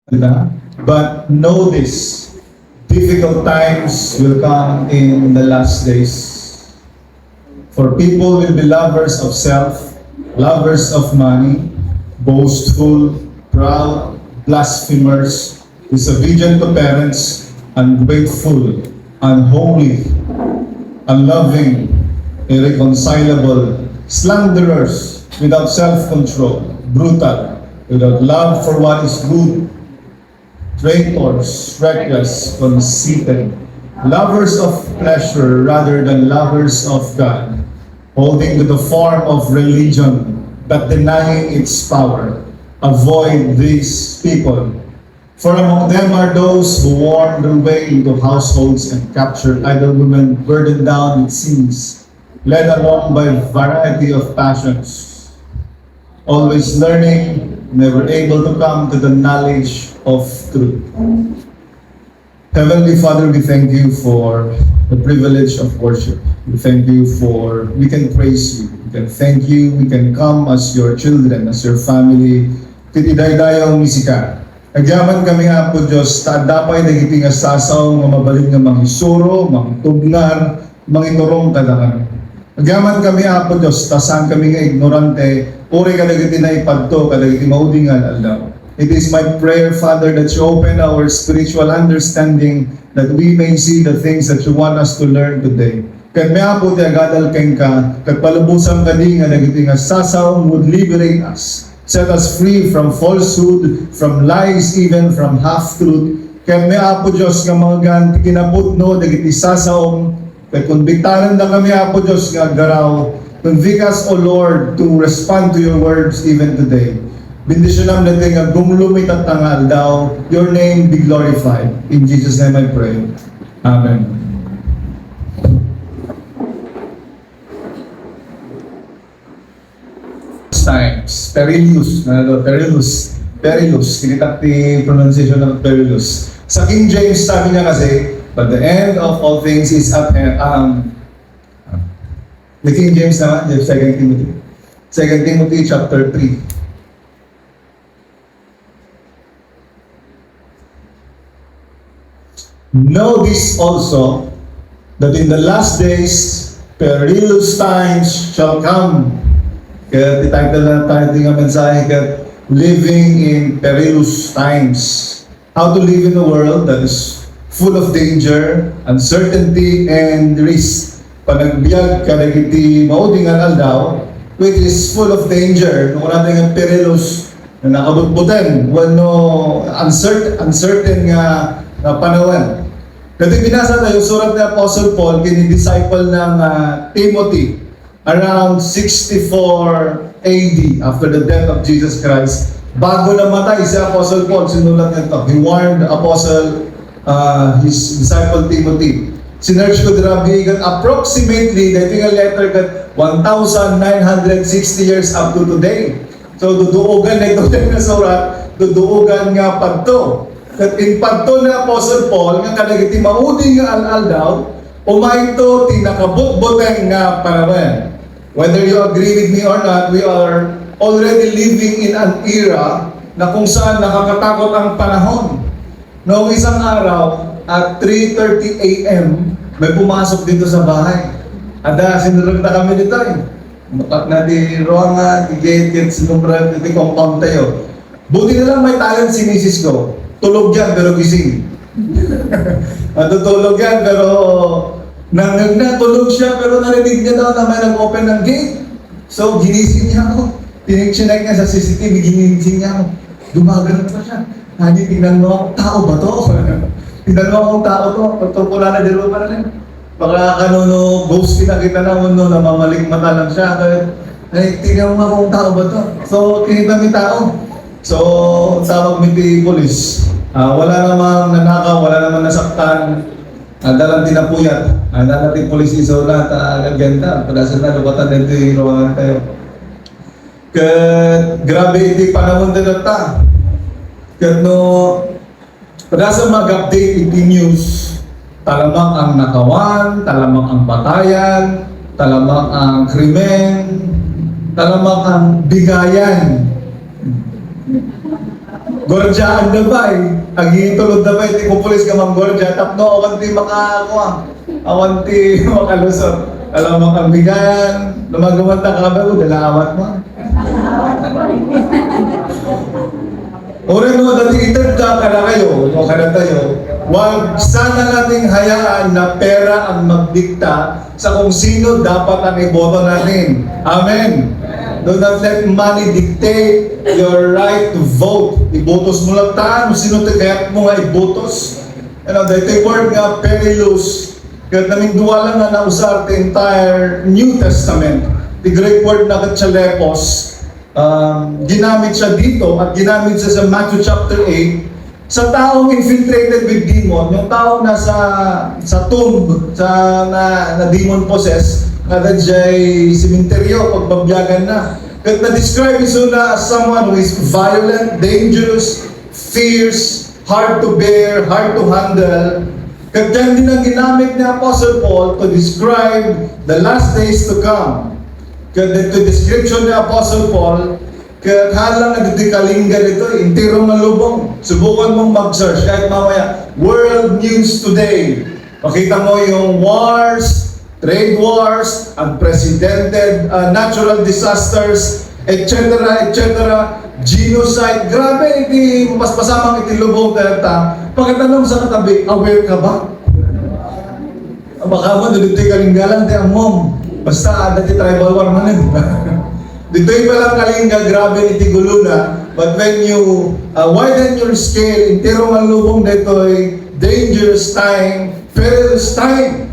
But know this, difficult times will come in the last days. For people will be lovers of self, lovers of money, boastful, proud, blasphemers, disobedient to parents, ungrateful, unholy, unloving, irreconcilable, slanderers, without self-control, brutal, without love for what is good, traitors, reckless, conceited, lovers of pleasure rather than lovers of God, holding to the form of religion but denying its power. Avoid these people. For among them are those who worm their way into households and capture idle women burdened down with sins, led along by a variety of passions, always learning, never able to come to the knowledge of truth. Heavenly Father, we thank you for the privilege of worship. We thank you for, we can praise you. We can thank you, we can come as your children, as your family. Titidaydayaw misika. Agyaman kami nga po Diyos, tadapay na iting asasaw, nga mabaling nga mangisuro, mangtugnar, mangiturong tadangan. Agyaman kami po Diyos, tasan kami nga ignorante, uri kadagiti na ipadto, kadagiti maudingan alaw. It is my prayer, Father, that you open our spiritual understanding, that we may see the things that you want us to learn today. Kat may po ti agadal keng ka, kat palubusan ka di nga dagiti nga sasaw would liberate us. Set us free from falsehood, from lies, even from half-truth. Kat may po Diyos nga mga ganti kinaputno, dagiti sasaw, kat konbiktanan na kami po Diyos nga garaw. Convict us, O Lord, to respond to your words even today. Bendisyon natin nga gumulumit at tangal daw. Your name be glorified. In Jesus' name I pray. Amen. Times. Perilous. Kinitak ti pronunciation ng perilous. Sa King James, sabi niya kasi, but the end of all things is at hand. The King James naman, 2 Timothy. 2 Timothy chapter 3. Know this also, that in the last days, perilous times shall come. Kaya tititle na tayo ng mensahe, kaya living in perilous times. How to live in a world that is full of danger, uncertainty, and risk. Panagbiag ka na iti maudingan aldaw, which is full of danger. Nung natin ang perilous na nakabutbutan, wano uncertain nga panahon. Kasi binasa tayo, surat ni Apostle Paul, kini-disciple ng Timothy, around 64 AD, after the death of Jesus Christ. Bago namatay si Apostle Paul, sinulat nito. He warned his disciple Timothy. Sinerge ko grabe, approximately, dahil nga letter kat 1,960 years up to today. So, duduogan na ito na surat, duduogan nga pagto. At in pagto na Apostle Paul, nga kadagiti mauding nga al-al daw, umaito tinakabot-boteng nga panahon. Whether you agree with me or not, we are already living in an era na kung saan nakakatakot ang panahon. Noong isang araw, at 3:30 a.m., may pumasok dito sa bahay. Ada, sinurog na kami dito eh. Makat na di ruangan, di gate, sinumbra, di compound tayo. Buti na lang may talent si misis ko. Tulog yan, pero gising. Natutulog yan, pero natulog siya, pero narinig niya daw na may nag-open ng gate. So, ginising niya ako. Chinek niya sa CCTV, ginising niya ako. Gumagano pa siya. Hindi, tingnan mo, tao ba to? Tingnan mo akong tao to. Pagtungkula na dilo pa na rin. Baka kanuno, ghost pinakita na mundo, namamaling mata lang siya. Ay, tingnan mo akong tao ba to? So, tinita may tao. So, tawag mi ti polis. Wala namang nanakaw, wala namang nasaktan. Dalang tinapuyat. Dalang ti polis iso na agenda. Padasan na lupatan dito yung ruangan tayo. Grabe iti panahon din ta. No, padasan mag-update iti news. Talamang ang nakawan, talamang ang batayan, talamang ang krimen, talamang ang bigayan. Gordya, ang dabay. Ang hitulod na ba, iti pupulis ka mang Gordya, tapno, awanti makakuha. Awanti makalusot. Alam mo kang bigan, lumagawan na ka ba, dalawat mo. Uri mo, dati itag ka na kayo, o ka na tayo, huwag sana nating hayaan na pera ang magdikta sa kung sino dapat ang iboto natin. Amen. Do not let money dictate your right to vote. Ibotos mo lang taan, sino kaya mo nga ibotos. Dahil word nga perilous. Kaya naming duwa lang nga nausar the entire New Testament. The Greek word na katsalepos. Ginamit siya dito at ginamit siya sa Matthew chapter 8 sa taong infiltrated with demon, yung taong nasa sa tomb, na demon possessed, na diyay simenteryo, pagbabiyagan na. Kaya na-describe iso na as someone who is violent, dangerous, fierce, hard to bear, hard to handle. Kaya dyan din ang ginamit ni Apostle Paul to describe the last days to come. Kaya the description ni Apostle Paul, kaya halang nagtikalinggan ito, intirong malubong. Subukan mong mag-search kahit mamaya. World News Today. Makita mo yung wars, trade wars, unprecedented natural disasters, etc., etc., genocide. Grabe, iti mas pasamang itilubong kaya pagkatanong sa katabi, aware ka ba? Baka mo, nagtikalinggalan tayo mom. Basta ada ti tribal war man yun. Dito'y palang kalingga, grabe ni Tiguluna. But when you widen your scale, intero ang lubong dito'y dangerous time, perilous time.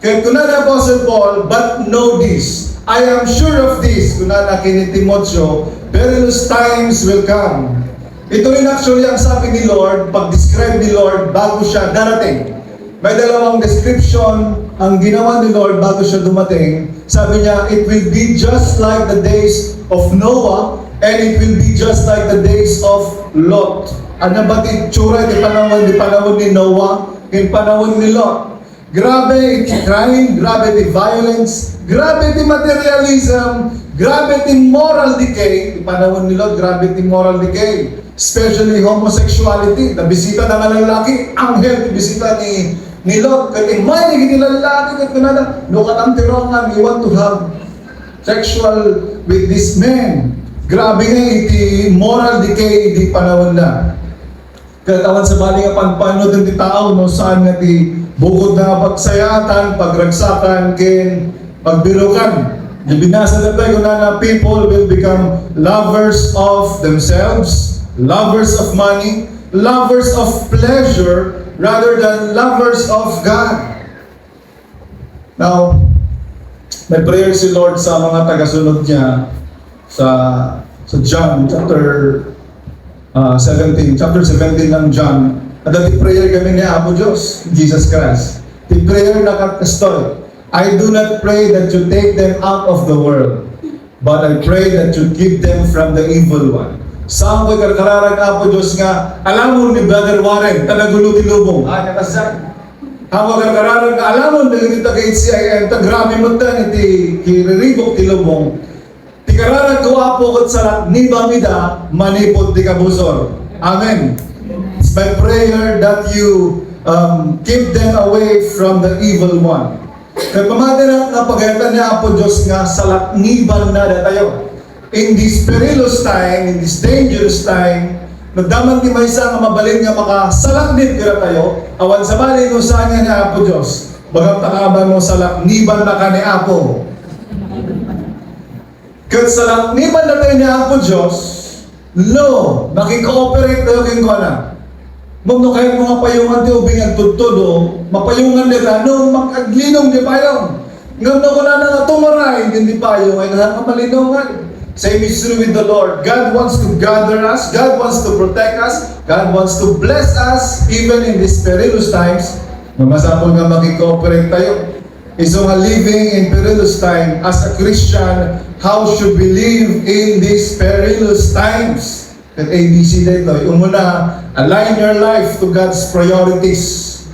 Kaya kuna na Apostle Paul, but know this, I am sure of this, kuna na kini Timoteo, perilous times will come. Ito rin actually ang sabi ni Lord, pag-describe ni Lord bago siya darating. May dalawang description ang ginawa ni Lord bago siya dumating. Sabi niya, it will be just like the days of Noah and it will be just like the days of Lot. Ano ba itsura di panahon ni Noah, yung panahon ni Lot? Grabe iti crime, grabe iti violence, grabe iti materialism, grabe iti moral decay. Di panahon ni Lot, grabe iti moral decay. Especially homosexuality. Nabisita na nga ng lalaki, anghel, bisita ni Lot, kaya may naging lalaki at kunada, look at ang tirongan, we want to have sexual with this man. Grabe nga iti moral decay iti panahon na. Kaya tawan sa bali nga pagpano din ti tao, no, saan nga ti bukod na pagsayatan, pagragsakan, ken pagbirukan. Di binasa na tayo na people will become lovers of themselves, lovers of money, lovers of pleasure, rather than lovers of God. Now, may prayer si Lord sa mga tagasunod niya sa John chapter 17 ng John. At the prayer kami ni Apo Diyos, Jesus Christ. The prayer na kakastoy, I do not pray that you take them out of the world, but I pray that you keep them from the evil one. Saan ko'y karkararag Apo Diyos nga, alam mo ni Brother Warren, talagulo ti lubong. Nakasak. Ako karkararag nga, alam mo, nagigita kay CIM, tagrami mo tan, iti kiriribok ti lubong. Ti kararag ko Apo kot sarat, ni Bamida, manipot ti kabusor. Amen. It's my prayer that you keep them away from the evil one. Kaya pamadarat na pagayatan ni Apo Diyos nga, salakniban na tayo. In this perilous time, in this dangerous time, nagdaman ti maysa nga mabalin nga makasalaknit kira tayo, awan sa balin mo saan nga ni Apo Diyos, bagang takaban mo salakniban na ka ni Apo. Kat salakniban na tayo ni Apo Diyos, no, makikooperate tayo keng ko na. Mano kayo mga payungan ti ubing ang tuttudo, mapayungan nila, no, makaglinong di payong. Ngam na ko na nga tumaray, hindi payong, ay nakakapalinongan. Same is true with the Lord. God wants to gather us. God wants to protect us. God wants to bless us even in these perilous times. Mamasapol nga makikooperate tayo. So nga living in perilous time, as a Christian, how should we live in these perilous times? At ABC dito, umuna, align your life to God's priorities.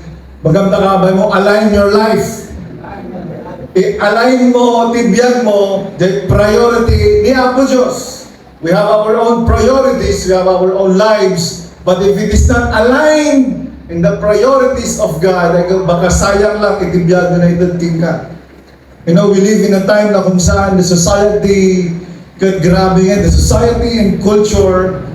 Magamtakabay mo, align your life. I-align mo, tibiyag mo, the priority ni Apo Diyos. We have our own priorities, we have our own lives, but if it is not aligned in the priorities of God, ay baka sayang lang itibiyado na idating ka. You know, we live in a time na kung saan the society, grabe yan, the society and culture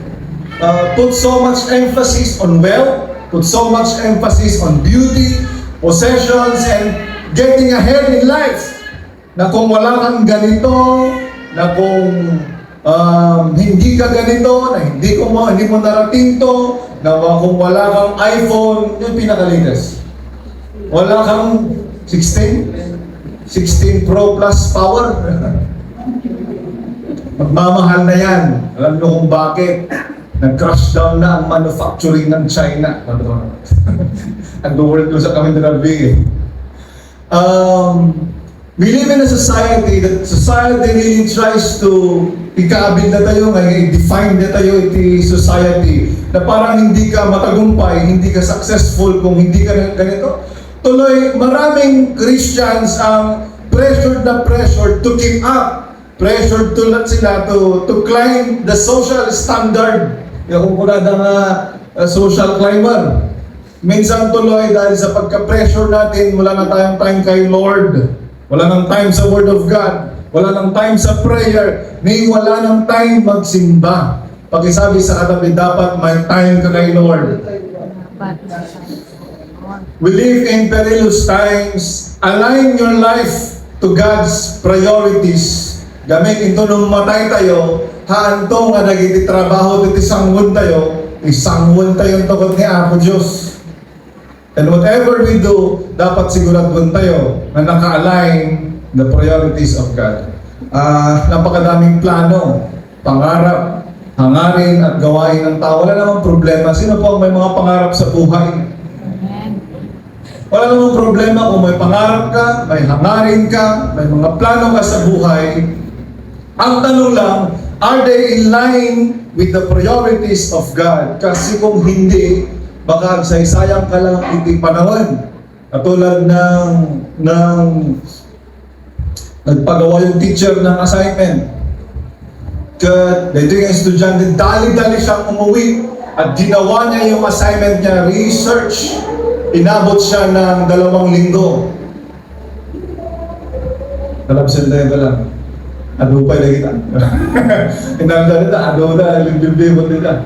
put so much emphasis on wealth, put so much emphasis on beauty, possessions, and getting ahead in life. Na kung wala kang ganito, na kung hindi ka ganito, na hindi mo narating to, na kung wala kang iPhone, yung pinakalitas. Wala kang 16 Pro Plus power. Magmamahal na yan. Alam nyo kung bakit. Nag-crash down na ang manufacturing ng China. Nag-world ko sa kami na we live in a society that society really tries to ikabil na tayo ngayon, define na tayo iti society na parang hindi ka matagumpay, hindi ka successful kung hindi ka ganito. Tuloy, maraming Christians ang pressured to keep up, pressured sila to climb the social standard. Yung kumulada nga social climber. Minsan tuloy dahil sa pagka-pressure natin, wala na tayong time kay Lord. Wala nang time sa Word of God. Wala nang time sa prayer. May wala nang time magsimba. Pakisabi sa katabi, dapat may time ka kay Lord. We live in perilous times. Align your life to God's priorities. Gamit ito nung matay tayo, haanto nga nagiti trabaho dito sangwon tayo, isangwon tayo tungkol ni Apo Diyos. And whatever we do, dapat siguradon tayo na naka-align the priorities of God. Napakadaming plano, pangarap, hangarin at gawain ng tao. Wala namang problema. Sino po ang may mga pangarap sa buhay? Wala namang problema kung may pangarap ka, may hangarin ka, may mga plano ka sa buhay. Ang tanong lang, are they in line with the priorities of God? Kasi kung hindi, baka saysayang ka lang iti panahon. Katulad ng nagpagawa yung teacher ng assignment. Dito yung estudyante, dali-dali siyang umuwi at ginawa niya yung assignment niya, research. Inabot siya ng 2 linggo. Talabsin tayo ba lang? Adupay na kita. Inabot na, adupay na, limbibibot nila.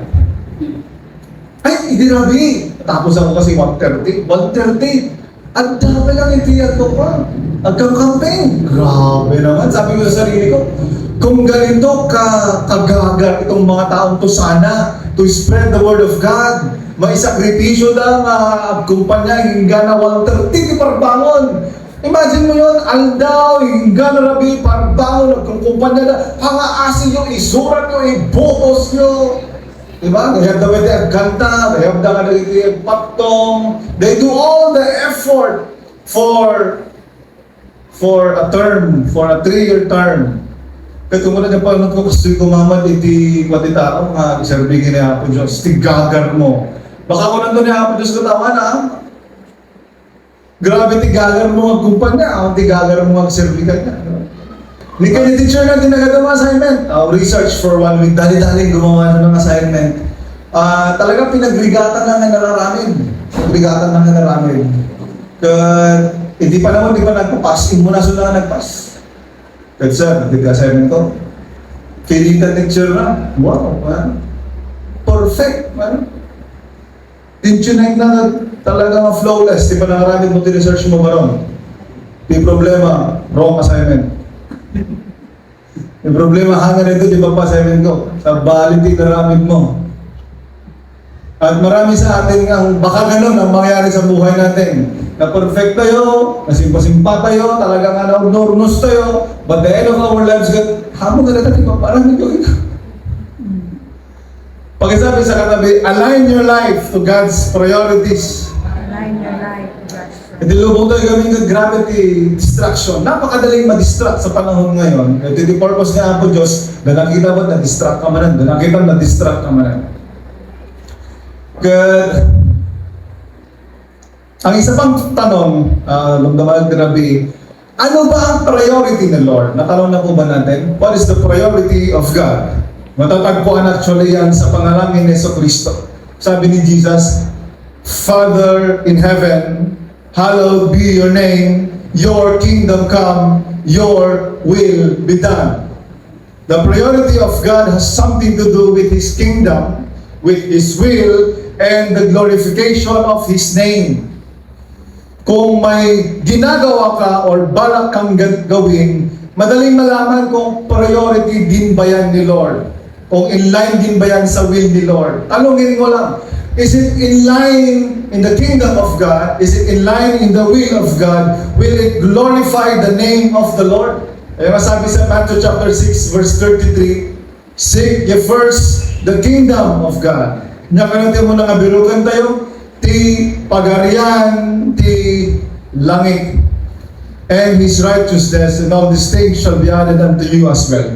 Ay, hindi rabi. Tapos ako kasi 1:30. 1:30. Ang dami lang itiyak ko pa. Agkang-campaign. Grabe naman. Sabi ko sa sarili ko, kung ganito kagagar itong mga taong to sana, to spread the word of God, may sakripisyo na kumpanya, hingga na 1:30, di parbangon. Imagine mo yun, aldaw, hingga na rabi, parbangon, kumpanya na, hangaasin nyo, isurat nyo, ibotos nyo. Diba? They have the way they kanta, they have the paktong. They do all the effort for a term, for a 3-year term. Kaya kung wala niya pa nagkukustoy kumamad, iti tao, isarbigin niya Apo Diyos, tigagar mo. Baka kung nandun niya Apo Diyos katawa na, grabe tigagar mo magkumpanya, tigagar mo magserbigan niya. Hindi kayo ni teacher natin nagagawa assignment. Research for 1 week, dali-daling gumawa ng assignment. Talagang pinagrigatan lang ang nararamin. Pinagligatan lang ang nararamin. Hindi pa naman, di ba nagpapas? Muna sila na nagpas. Kaya sir, nag-assignment ko. Pilitan teacher na. Wow, man. Perfect, man. Tintunay na talagang flawless. Di ba nakaramin mo research mo ba ron? Di problema, wrong assignment. Yung problema, hanga nito, di ba pa assignment ko? Sa baliti na ramid mo. At marami sa atin ang baka ganun ang mangyayari sa buhay natin. Na perfect tayo, na simpa-simpa tayo, talagang normus tayo, but the end of our lives, hamon na natin, parang ito ito. Pagkasabi sa katabi, align your life to God's priorities. Align your life to God's priorities. Hindi lubong tayo gawin ng gravity distraction. Napakadaling ma-distract sa panahon ngayon. Ito yung purpose niya po Diyos, na nakita mo, na-distract ka manan. Na nakita mo, na-distract ka manan. Good. Ang isa pang tanong, lumdaman grabe, ano ba ang priority ng Lord? Natanong na po ba natin? What is the priority of God? Matatagpuan actually yan sa panalangin ni Jesucristo. Sabi ni Jesus, Father in heaven, hallowed be your name, your kingdom come, your will be done. The priority of God has something to do with His kingdom, with His will, and the glorification of His name. Kung may ginagawa ka or balak kang gawin, madaling malaman kung priority din ba yan ni Lord. Kung in line din ba yan sa will ni Lord. Tanungin mo lang, is it in line in the kingdom of God? Is it in line in the will of God? Will it glorify the name of the Lord? Kaya masabi sa Matthew chapter 6 verse 33, seek ye first the kingdom of God. Nakanutin mo na nga birugan tayo, ti pagarian, ti langit, and His righteousness, and all these things shall be added unto you as well.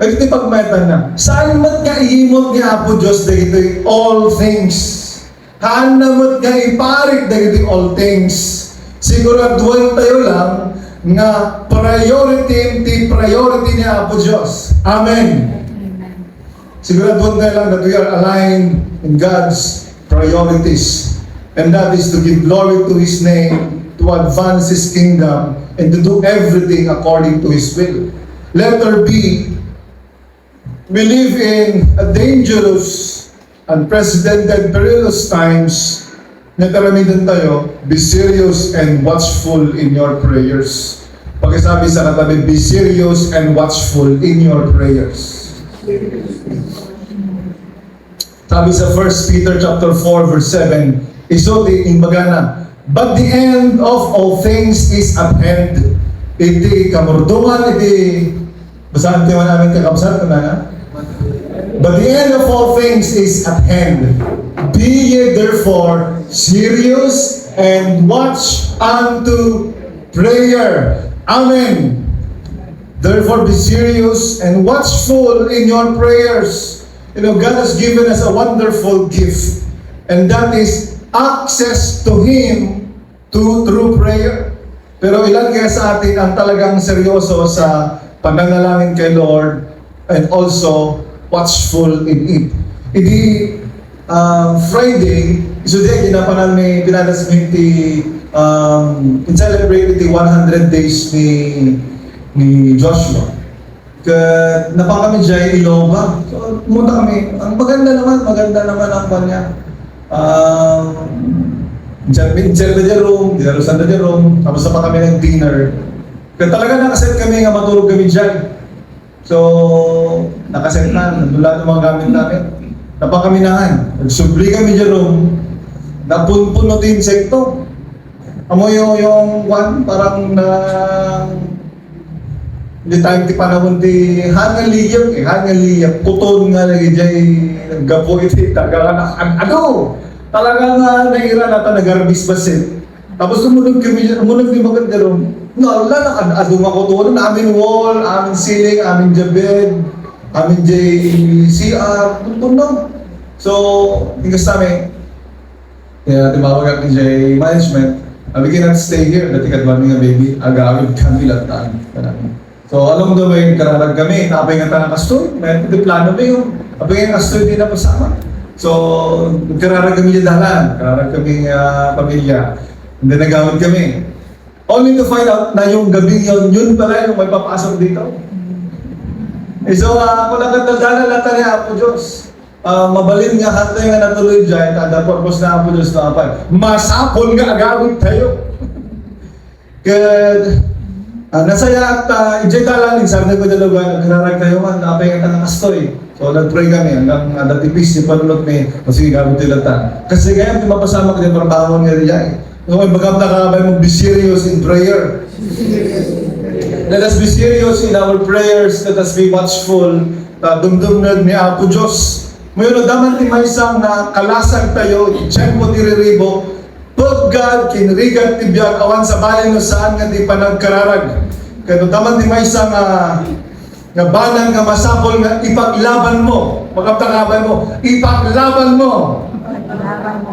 Ay iti pagmatan na, saan mat nga ihimot nga po Diyos dagiti all things? Haan na mat nga iparik dagiti all things? Siguraduhan tayo lang nga priority niya po Diyos. Amen. Siguraduhan tayo lang that we are aligned in God's priorities. And that is to give glory to His name, to advance His kingdom, and to do everything according to His will. Letter B, we live in a dangerous, unprecedented, perilous times. Nataramidan tayo, be serious and watchful in your prayers. Pagkasabi sa katabi, be serious and watchful in your prayers. Sabi sa 1 Peter chapter 4 verse 7, isulti in bagana, but the end of all things is at hand. Iti kamurdungan, iti basahan tayo namin kakabsat ko na. But the end of all things is at hand. Be ye therefore serious and watch unto prayer. Amen. Therefore be serious and watchful in your prayers. You know, God has given us a wonderful gift, and that is access to Him through prayer. Pero ilan kaya sa atin ang talagang seryoso sa pananalangin kay Lord and also watchful in it. Idi Friday, isuday ginapanan ni pinadas ti in celebrate the 100 days ni Joshua. Napang kami dyan Iloba. So, pumunta kami. Ang maganda naman ang kanya. Diyan na room, dinarusan na room, tapos na pa kami ng dinner. Kaya talaga nakaset kami nga matulog kami dyan. So, nakaset na, nandun lahat ng mga gamit namin. Napang kami nahan. Nagsubli kami dyan room, napunpunot insekto. Amo yung one, parang na hindi tayong ti panahon ti hangaliyap, kuton nga lagi dyan, naggapo iti, ano? Talagang naira natin nag-arbis basit. Tapos sumunod kami dyan, sumunod di maganda ron. Wala, adong ako to, amin wall, amin ceiling, amin bed, amin CR, tuntun. So, tingkas namin, kaya timawag ni Jay management, we cannot stay here, dati kadwan nga baby, agawid kami lantaan. So, along the way, kararag kami, napay nga tanang kastoy, may plano ba yung, napay nga kastoy din na pasama. So, kararag kami yung dahalan, kararag kami pamilya, and then nagawid kami. Only to find out na yung gabi yun pala yung may papasok dito. So, kung nagkataldala lang tayo, Apo Diyos, mabalin nga hantay nga natuloy dyan, kada purpose na Apo Diyos na kapal, masapon nga agawid tayo. Kaya, nasaya at ijay talang, sabi ko dalawa, kararag tayo man, napay nga tanang kastoy. So, nag-pray kami hanggang natipis yung panunod ni kasi gamit nila. Kasi kaya, di mapasama ka din para bangon nga rin. So, may bagam na kakabay mo, be serious in prayer. Let us be serious in our prayers. Let us be watchful. Dumdum ni Apo Diyos. Ngayon, daman ti may isang na kalasag tayo, tiyempo ti riribo, pag God, kinrigat ti biyag, awan sa balay no saan nga di panagkararag. Kaya daman ti may isang nga banan nga masapol nga ipaglaban mo. Magkaptakabay mo, ipaglaban mo.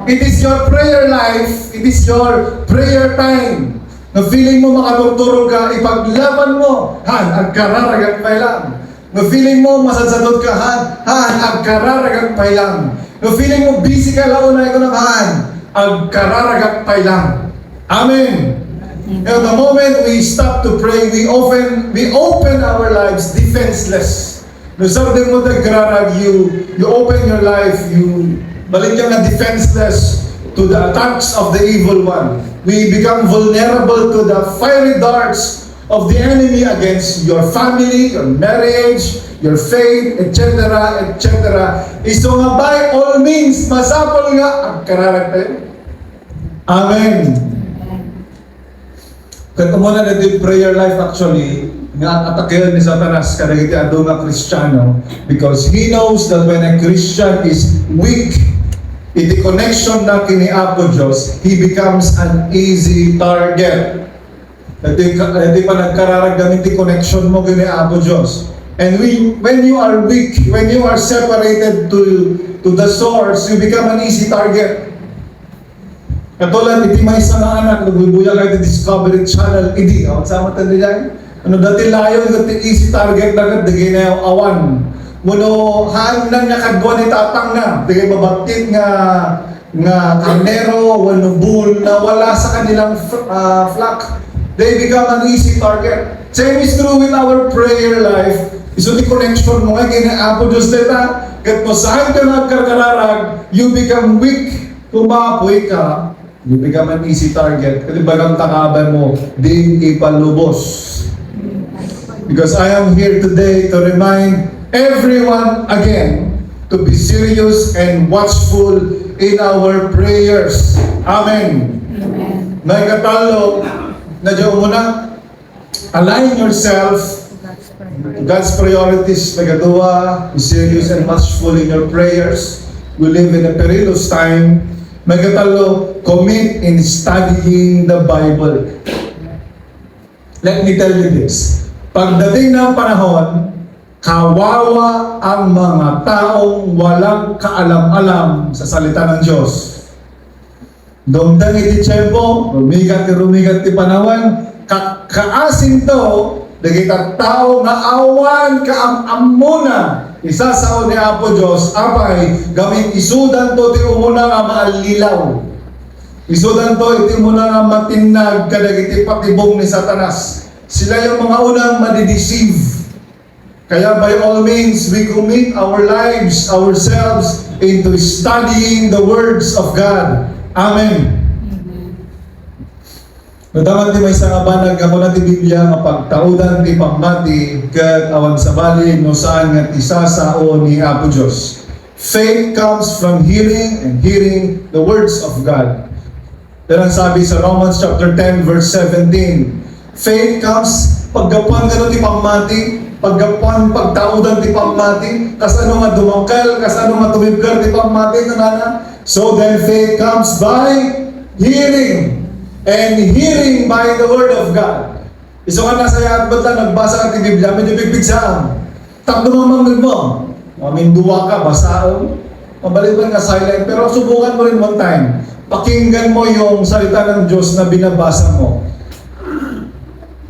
It is your prayer life, it is your prayer time. Na feeling mo makatuturo ka, ipaglaban mo. Han, ang kararagan pa lang. No feeling mo masadsadot ka, han, agkararagag pay lang. No feeling mo busy ka lang, unay ko na agkararagag pay lang. Amen. Now, the moment we stop to pray, we open our lives defenseless. No sabi mo nagkararag, you open your life, you balik ka na defenseless to the attacks of the evil one. We become vulnerable to the fiery darts of the enemy against your family, your marriage, your faith, etc., etc. Iso nga by all means, masapol nga ang kararag tayo. Amen. Kaya muna na yung prayer life actually, nga atakehan ni Satanas kada iti ado nga Kristiyano, because he knows that when a Christian is weak, iti connection na kini Apo Diyos, he becomes an easy target. Hindi pa nagkararag gamit yung connection mo kini Apo Diyos. And when you are weak, when you are separated to the source, you become an easy target. Katulad, iti may isang anak, nagbubuya kayo sa Discovery Channel, hindi, sama tayo nila. Ano dati layo, dati easy target na dagay na yung awan. Muno, haan nang nakagwa ni tatang na, dagay mabaktit nga karnero, wano bull, na wala sa kanilang flock. They become an easy target. Same is true with our prayer life. Iso di connection mo nga, kina-apo Diyos nila, kat mo saan ka nagkararag, you become weak. Kung maapoy ka, you become an easy target. Kasi bagang takaban mo, di ipalubos. Because I am here today to remind everyone again to be serious and watchful in our prayers. Amen. Amen. May katalo, na diyo muna, align yourself to God's priorities. Nagaduwa, be serious and watchful in your prayers. We live in a perilous time. Nagkatalo, commit in studying the Bible. Let me tell you this. Pagdating ng panahon, kawawa ang mga taong walang kaalam-alam sa salita ng Diyos. Domdang iti tiyempo, rumigat ti panawan, kaasin to, dagita tao nga awan kaamamuna, isa sa ni Apo Diyos, apay, gamit isudan to ti umuna nga maalilaw. Isudan to iti umuna nga matinag, kadagiti patibong ni Satanas. Sila yung mga unang madideceive. Kaya by all means, we commit our lives, ourselves, into studying the words of God. Amen. Nadaman ti may nga banag ako na ti Biblia nga pagtaudan ti pagmati kat awan sa bali no saan nga ti sasao ni Apo Diyos. Faith comes from hearing and hearing the words of God. Pero ang sabi sa Romans chapter 10 verse 17, faith comes paggapuan nga ti pagmati, paggapuan pagtaudan ti pagmati, kas ano nga dumangkal, kas ano nga tumibgar ti pagmati nanana. So then faith comes by hearing, and hearing by the Word of God. Iso ka nasa yat ba't lang nagbasa ka ti Biblia, medyo bigbigsaan. Takdo mamamag mo. Duwa ka, basaon. Mabalik lang ka silent, pero subukan mo rin one time. Pakinggan mo yung salita ng Diyos na binabasa mo.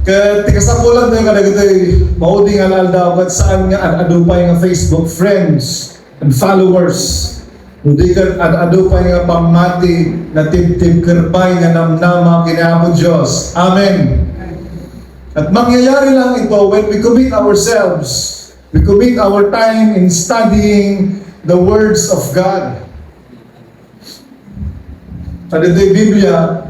Kaya tikasapulan tayo kadagitoy, mauding alal daw, at saan nga adupay nga Facebook friends and followers. Hindi ka adupay nga pamati na tib-tib kerbay nga namnama kinaamo Diyos. Amen. At mangyayari lang ito when we commit ourselves, we commit our time in studying the words of God. Sa dito'y Biblia,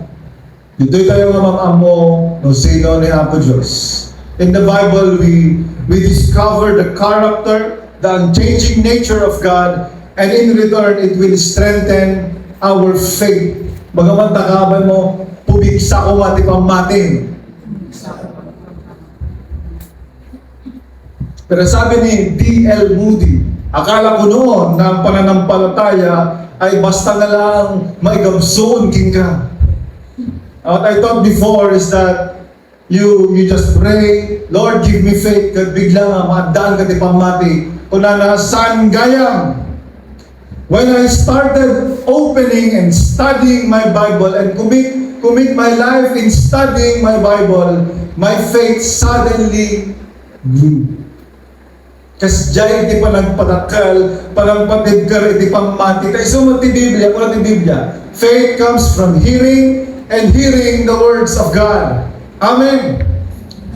dito'y tayo nga mamamo no sino ni Apo Diyos. In the Bible, we discover the character, the unchanging nature of God, and in return, it will strengthen our faith. Bagaman takaban mo, pubigsa ko mati pamating. Pero sabi ni D.L. Moody, akala ko noon na ang pananampalataya ay basta na lang maigamsoon king ka. What I thought before is that you just pray, Lord, give me faith, kat bigla nga maadaan ka ti pamati. Kung saan gayam. When I started opening and studying my Bible and commit my life in studying my Bible, my faith suddenly grew. Kas jay iti panagpatakal, panagpatid ka iti pangmati. Kaya sumati Biblia, kung iti Biblia, faith comes from hearing and hearing the words of God. Amen.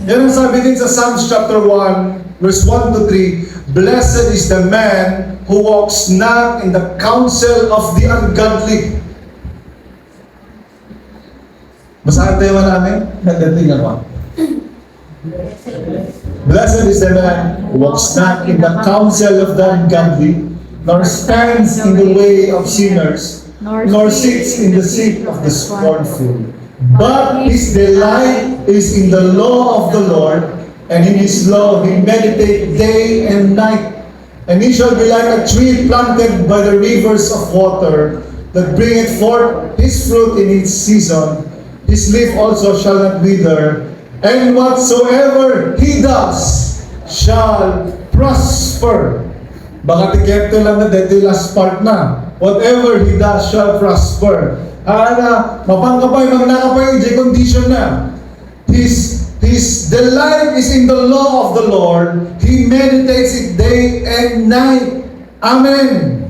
Yan ang sabi din sa Psalms chapter 1, verse 1 to 3, Blessed is the man who walks not in the counsel of the ungodly. Basahin tayo namin? Nagdating ako. Blessed is the man who walks not in the counsel of the ungodly, nor stands in the way of sinners, nor sits in the seat of the scornful. But his delight is in the law of the Lord, and in his law he meditates day and night. And he shall be like a tree planted by the rivers of water, that bringeth forth his fruit in its season. His leaf also shall not wither, and whatsoever he does shall prosper. Baka tikento lang na dito yung last part na. Whatever he does shall prosper. Mapangkapay, magnakapay, iji condition na. His delight is in the law of the Lord. He meditates it day and night. Amen.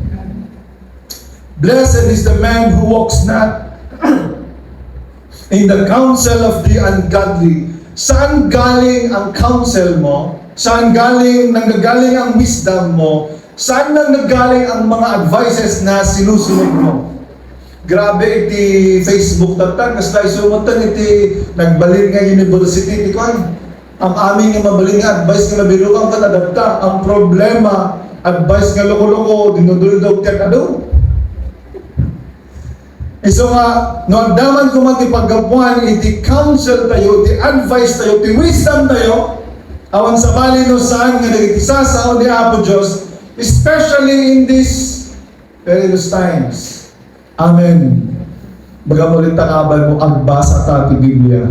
Blessed is the man who walks not in the counsel of the ungodly. Saan galing ang counsel mo? Saan nanggagaling ang wisdom mo? Saan nanggagaling ang mga advices na sinusunod mo? Grabe iti Facebook tatang, kasla isumutan iti nagbalin nga university, iti kwan. Ang aming nga mabalin nga advice nga nabilukang katadapta. Ang problema, advice nga loko-loko, dinudul daw tiyak ado. So nga, no andaman ko magipagapuan, iti counsel tayo, iti advice tayo, iti wisdom tayo, awan sa bali no saan nga nagitisasaw ni Apo Diyos, especially in these perilous times. Amen. Magamulit takaban mo, agbasa ta ti Biblia.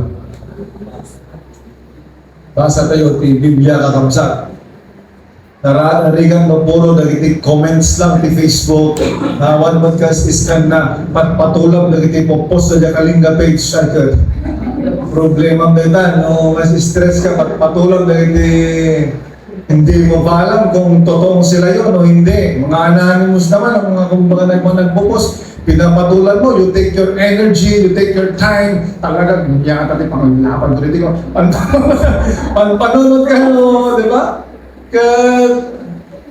Basa tayo ti Biblia kakamsat. Narigan mo puro dagiti comments lang ti Facebook. One podcast is kan na patpatulang dagiti post na kalinga page agad. Problema mo dyan, no, mas stress ka, patpatulang dagiti hindi mo ba alam kung totoong sila yun o hindi. Mga anonymous naman, ang mga kumbaga nagpo-post, pinapatulan mo, you take your energy, you take your time, talaga, ganyan ka tayo panglapan ko. Panunod ka, no, di ba?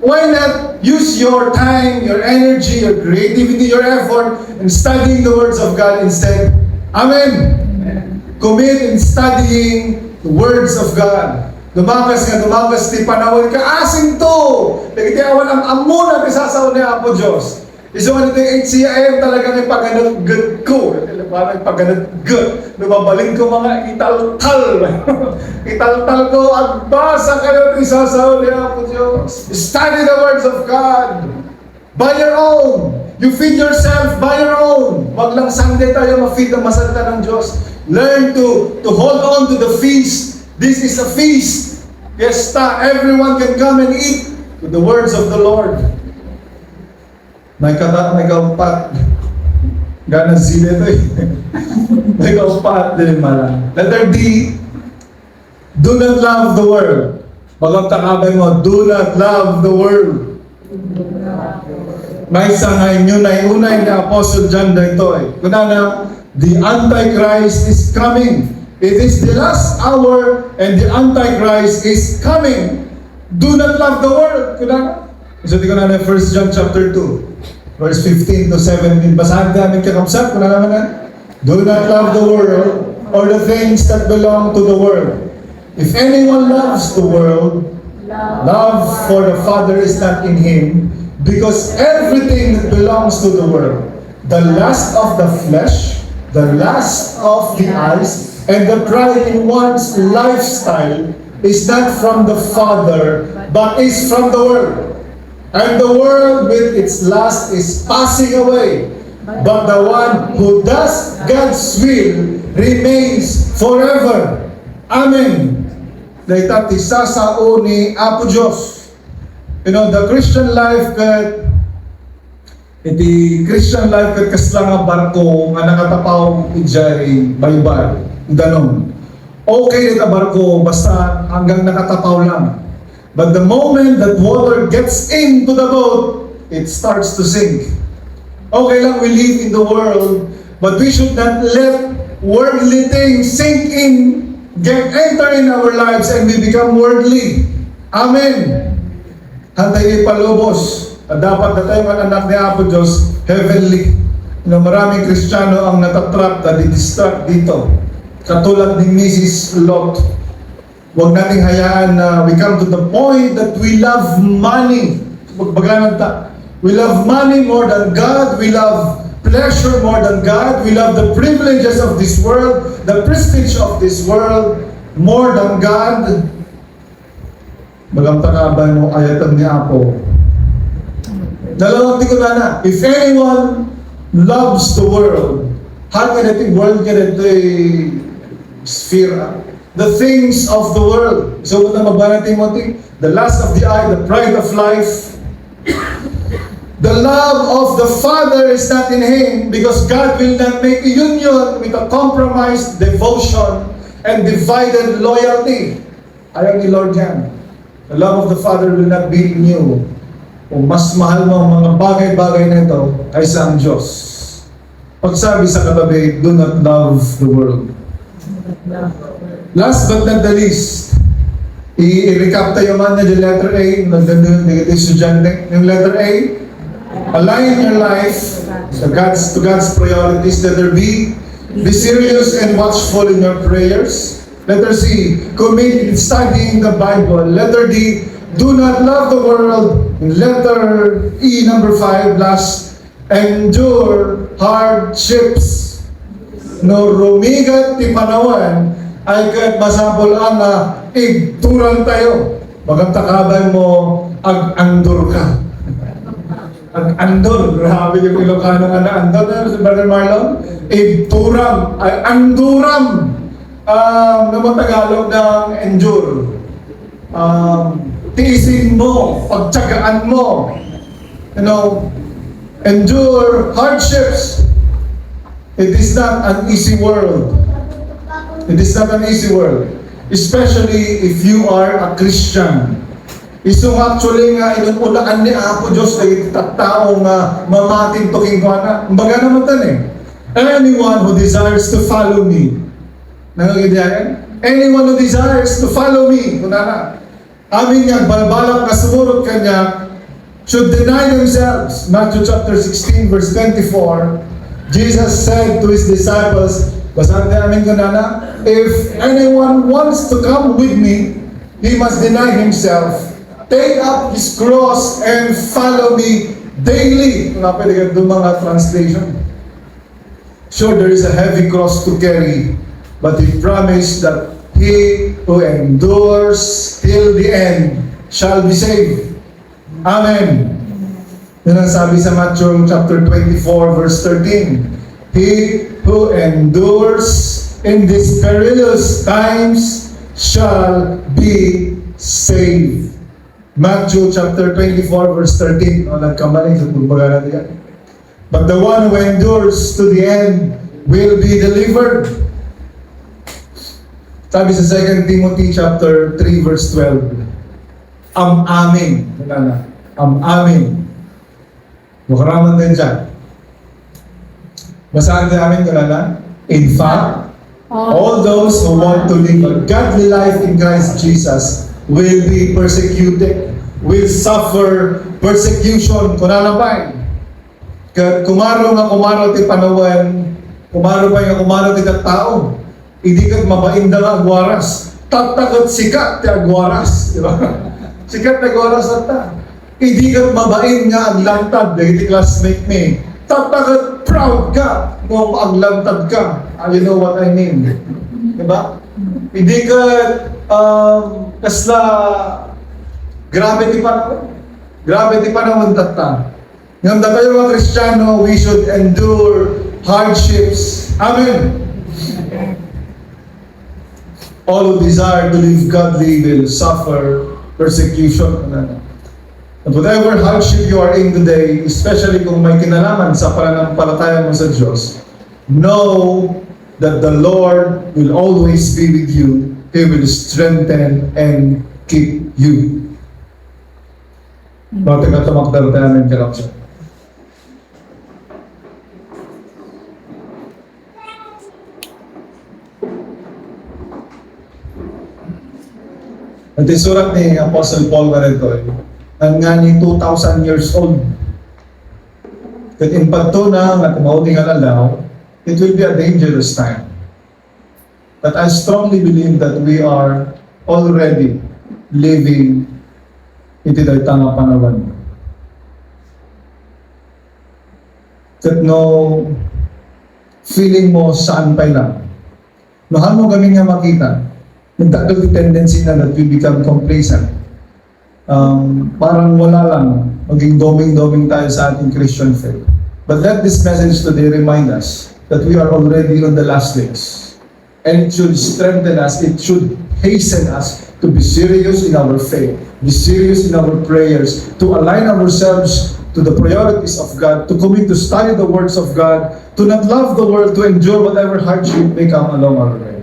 Why not use your time, your energy, your creativity, your effort in studying the words of God instead? Amen. Commit in studying the words of God. Dumagas ti panawal ka, asin to! Nagiti awan ang amuna pisasaw ni Apo Diyos. Iso nga nito yung HCIM talagang yung paganagad ko. Parang paganagad. Nababalin ko mga italtal. Italtal ko, agbasa kayo pisasaw ni Apo Diyos. Study the words of God. By your own. You feed yourself by your own. Wag lang Sunday tayo ma-feed ang masalita ng Diyos. Learn to hold on to the feast. This is a feast. Fiesta. Everyone can come and eat with the words of the Lord. May kaupat. Gana zile ito eh. May kaupat din malang. Letter D. Do not love the world. Bagang takabay mo, do not love the world. May sangay nyo na unay na Apostle John dito eh. Kunana, the Antichrist is coming. It is the last hour and the Antichrist is coming. Do not love the world. So, di ko na 1 John chapter 2, verse 15 to 17. Basahan namin kakamsat. Kung naman na. Do not love the world or the things that belong to the world. If anyone loves the world, love for the Father is not in him, because everything that belongs to the world, the lust of the flesh, the lust of the eyes, and the pride in one's lifestyle is not from the Father, but is from the world. And the world with its lust is passing away, but the one who does God's will remains forever. Amen. Dahil tisasao ni Apo Diyos. You know, the Christian life iti Christian life kasla nga barko nga nakatapaw ijay baybay. Ganon. Okay na barko basta hanggang nakatapaw lang. But the moment that water gets into the boat, it starts to sink. Okay lang, we live in the world, but we should not let worldly things sink in, enter in our lives, and we become worldly. Amen. Hantay ipalubos. Dapat na tayo anak ni Apo Diyos, heavenly. Maraming Kristiyano ang natatrap na distract dito. Katulad ni Mrs. Lot. Huwag nating hayaan na we come to the point that we love money. We love money more than God. We love pleasure more than God. We love the privileges of this world, the prestige of this world more than God. Magamtakaban mo ayatan ni Apo. Dalawang tiko na. If anyone loves the world, how can it world can it sphere? The things of the world. So, na magbana Timothy, the lust of the eye, the pride of life. The love of the Father is not in Him because God will not make a union with a compromised devotion and divided loyalty. Ayaw ni Lord yan. The love of the Father will not be in you. Kung mas mahal mo ang mga bagay-bagay na ito kaysa ang Diyos. Pagsabi sa katabi, do not love the world. Last but not the least, i-recap tayo man na yung letter A, nagdandun yung estudyante. Yung letter A, align your life to God's priorities. Letter B, be serious and watchful in your prayers. Letter C, commit in studying the Bible. Letter D, do not love the world. And letter E, number 5, last, endure hardships. No rumigat ti panawan ay kahit masapol ang igturan tayo. Magandakabay mo, ag-andor ka. Ag-andor. Grabe yung Ilocano nga na andor na si Brother Marlon. Igturam. Ay, anduram. Naman Tagalog ng endure. Tiisin mo. Pagtsagaan mo. Endure hardships. It is not an easy world. It is not an easy world. Especially if you are a Christian. Isong actually nga, inunulaan ni Apo Diyos ay tattao nga mamating tuking ko na. Baga naman tan eh. Anyone who desires to follow me. Nangagidayan? Anyone who desires to follow me. Kunana. Amin nga, balbalak na sumurot kanya, should deny themselves. Matthew chapter 16 verse 24. Jesus said to His disciples, basahin namin ko na, if anyone wants to come with me, he must deny himself, take up his cross, and follow me daily. Napaligan doon mga translation. Sure, there is a heavy cross to carry, but He promised that he who endures till the end shall be saved. Amen. Yun ang sabi sa Matthew chapter 24 verse 13. He who endures in these perilous times shall be saved. Matthew chapter 24 verse 13. Nagkamaling sa pagbaga natin yan. But the one who endures to the end will be delivered. Sabi sa 2 Timothy chapter 3 verse 12. Amin. Amin. Bukaraman din dyan. Basahan din namin kanana. In fact, all those who want to live a godly life in Christ Jesus will be persecuted, will suffer persecution. Kunana pa kumaro ti panawan, kumaro ti tao. Hindi ka mabainda nga agwaras. Tatakot sikat ti agwaras. Di ba? Sikat ti agwaras at ta. Hindi ka mabain nga aglantad. Dahil classmate me. Tatakot proud ka kung aglantad ka. You know what I mean? Diba? Hindi ka kasla grabe ti panahon. Grabe ti panahon tata. Ngayon tayo mga Kristiyano, we should endure hardships. Amen. All who desire to live godly will suffer persecution. At whatever hardship you are in today, especially kung may kinalaman sa pananampalataya mo sa Diyos, know that the Lord will always be with you. He will strengthen and keep you. No, taga tumakdar tayo ng corruption. At isurat ni Apostle Paul Garetoy, ang nga ni 2,000 years old. Kat in pagtuna nga tumawag nga lalaw, it will be a dangerous time. But I strongly believe that we are already living iti dayta nga panahon. Kat no feeling mo saan pa lang. Nohan mo kami nga makita, nagtagal tendency na that we become complacent. Parang wala lang, maging doming-doming tayo sa ating Christian faith. But let this message today remind us that we are already on the last days. And it should strengthen us, it should hasten us to be serious in our faith, be serious in our prayers, to align ourselves to the priorities of God, to commit to study the words of God, to not love the world, to endure whatever hardship may come along our way.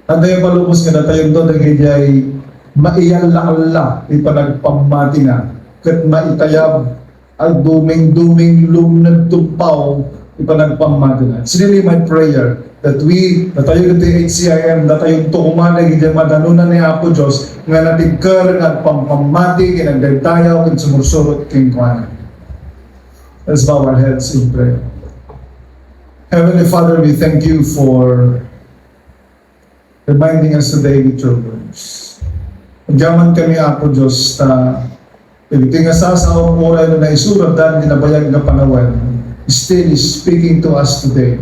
At tayo palubos nga na tayo doon, nagigay maiyala-ala, ipanagpamati na, kat maitayab, ang duming-duming lumnag tumpaw, ipanagpamati na. It's really my prayer that we, na tayo dito HCIM, na tayo tukumanay, hindi madanunan ni Apo Diyos, nga natigkar, nagpampamati, kinagdagtayaw, kinsumursurot, kinkwana. Let's bow our heads in prayer. Heavenly Father, we thank you for reminding us today with your words. Nagyaman kami, Apo Diyos, na iti nga sa oray na naisurat dahil dinabayag na panawan, still is speaking to us today.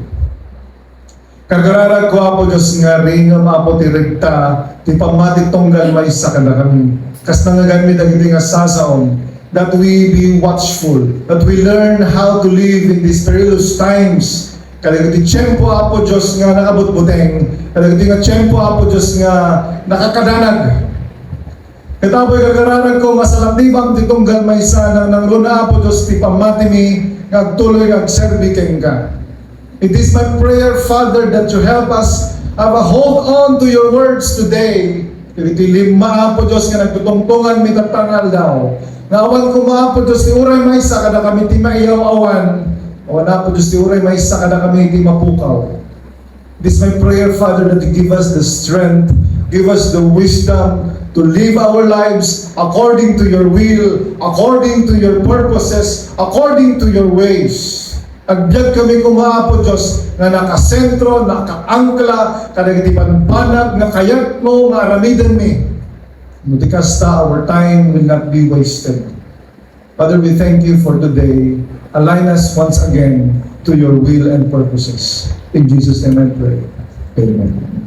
Kagararag ko, Apo Diyos, nga rin nga maapo ti rekta, ti pamati tonggal may sa kada kami. Kas nangagamit ang iti nga sasaon, that we be watchful, that we learn how to live in these perilous times. Kalagiti tiyempo, Apo Diyos, nga nakabutbuteng. Kalagiti nga tiyempo, Apo Diyos, nga nakakadanag. Katapoy kagararag ko, masalakdibang ti tonggal may sa nang luna, Apo Diyos, ti pamati mi, ngagtuloy ngagserbi keng ka. It is my prayer, Father, that you help us have a hold on to your words today. Iti lima, Apo Diyos, nga nagtutungtungan mi tatangal daw. Naawan ko, Apo Diyos, ti uray may sa kada kami ti maiyaw-awan. Awan, Apo Diyos, ti uray may sa kada kami ti mapukaw. It is my prayer, Father, that you give us the strength, give us the wisdom to live our lives according to your will, according to your purposes, according to your ways. Agbyag kami kumaapo, Diyos, na nakasentro, nakaangkla, kadagiti panpanag, nga kayat mo, nga aramidan mi. Mutikasta, our time will not be wasted. Father, we thank you for today. Align us once again to your will and purposes. In Jesus' name I pray. Amen.